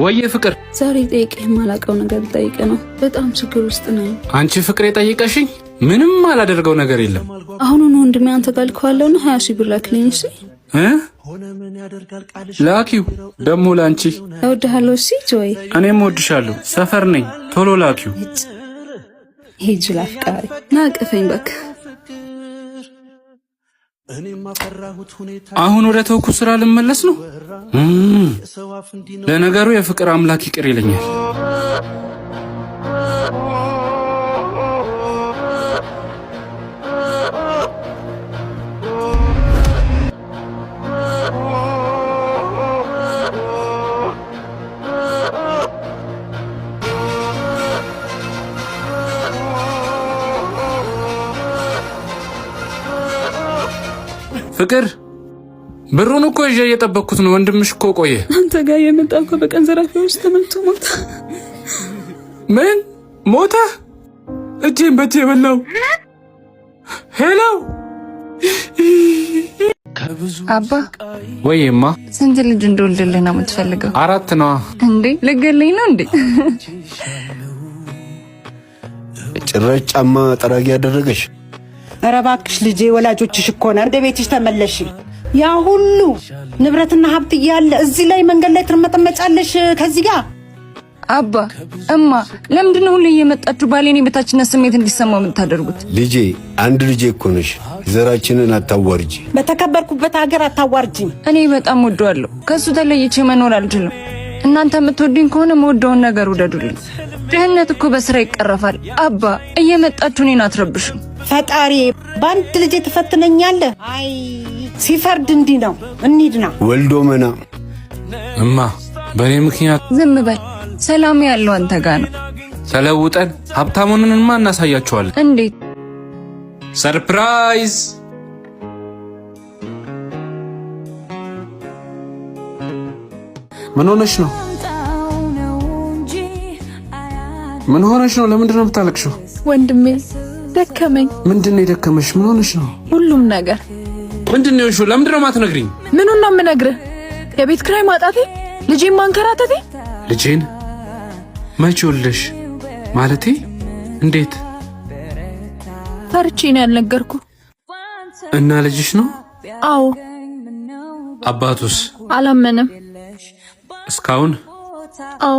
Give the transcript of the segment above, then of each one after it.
ወየ ፍቅር ዛሬ ጠይቀህ ማላቀው ነገር ጠይቀ ነው። በጣም ችግር ውስጥ ነኝ። አንቺ ፍቅር የጠይቀሽኝ ምንም አላደርገው ነገር የለም። አሁን ነው ወንድሜ አንተ ጋልከዋለውና 20 ሺህ ብር ላክልኝ። እሺ ላኪው ደሞ ላንቺ እወድሃለሁ። እሺ ጆይ እኔም እወድሻለሁ። ሰፈር ነኝ ቶሎ ላኪው። ሂጅ ላፍቃሪ ናቀፈኝ በቃ። አሁን ወደ ተውኩ ስራ ልመለስ ነው። ለነገሩ የፍቅር አምላክ ይቅር ይለኛል። ፍቅር ብሩን እኮ ይዤ እየጠበቅኩት ነው። ወንድምሽ እኮ ቆየ። አንተ ጋር የመጣው እኮ በቀን ዘራፊዎች ተመልቶ ሞተ። ምን ሞተ? እጄን በእጄ በላው። ሄሎ አባ ወይማ ስንት ልጅ እንደወልድልህ ነው የምትፈልገው? 4 ነዋ። እንዴ ልገልኝ ነው እንዴ? ጭራሽ ጫማ ጠራጊ ያደረገሽ። ኧረ እባክሽ ልጄ ወላጆችሽ እኮ ነው። እንደ ቤትሽ ተመለሽ። ያ ሁሉ ንብረትና ሀብት እያለ እዚህ ላይ መንገድ ላይ ትርመጠመጫለሽ ከዚህ ጋር። አባ እማ ለምንድን ነው ሁሌ እየመጣችሁ ባሌኔ በታችነት ስሜት እንዲሰማው የምታደርጉት? ልጄ አንድ ልጄ እኮ ነሽ። ዘራችንን አታዋርጂ። በተከበርኩበት ሀገር አታዋርጂኝ። እኔ በጣም ወደዋለሁ። ከሱ ተለይቼ መኖር አልችልም። እናንተ የምትወዱኝ ከሆነ መወደውን ነገር ውደዱልኝ። ድህነት እኮ በስራ ይቀረፋል። አባ እየመጣችሁ እኔን አትረብሹ። ፈጣሪ በአንድ ልጄ ትፈትነኛለህ? አይ ሲፈርድ እንዲህ ነው። እንሂድና ወልዶ መና እማ በእኔ ምክንያት ዝም በል። ሰላም ያለው አንተ ጋር ነው። ተለውጠን ሀብታሙንንማ እናሳያቸዋለን። እንዴት? ሰርፕራይዝ! ምን ሆነሽ ነው? ምን ሆነሽ ነው? ለምንድን ነው የምታለቅሽው? ወንድሜ ደከመኝ። ምንድን ነው የደከመሽ? ምን ሆነሽ ነው? ሁሉም ነገር። ምንድን ነው እሺ? ለምንድን ነው የማትነግሪኝ? ምኑን ነው የምነግርህ? የቤት ኪራይ ማጣቴ፣ ልጄን ማንከራተቴ። ልጄን መቼ ወልደሽ? ማለቴ እንዴት? ፈርቼ ነው ያልነገርኩ። እና ልጅሽ ነው? አዎ። አባቱስ? አላመነም እስካሁን? አዎ።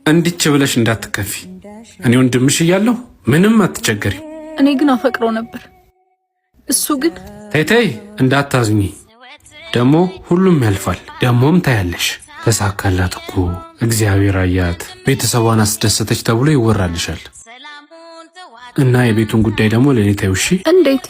እንዲች ብለሽ እንዳትከፊ። እኔ ወንድምሽ እያለሁ ምንም አትቸገሪ። እኔ ግን አፈቅረው ነበር። እሱ ግን ተይ እንዳታዝኚ። ደሞ ሁሉም ያልፋል። ደሞም ታያለሽ። ተሳካላት እኮ እግዚአብሔር አያት፣ ቤተሰቧን አስደሰተች ተብሎ ይወራልሻል። እና የቤቱን ጉዳይ ደግሞ ለኔ ታዩሺ። እንዴት?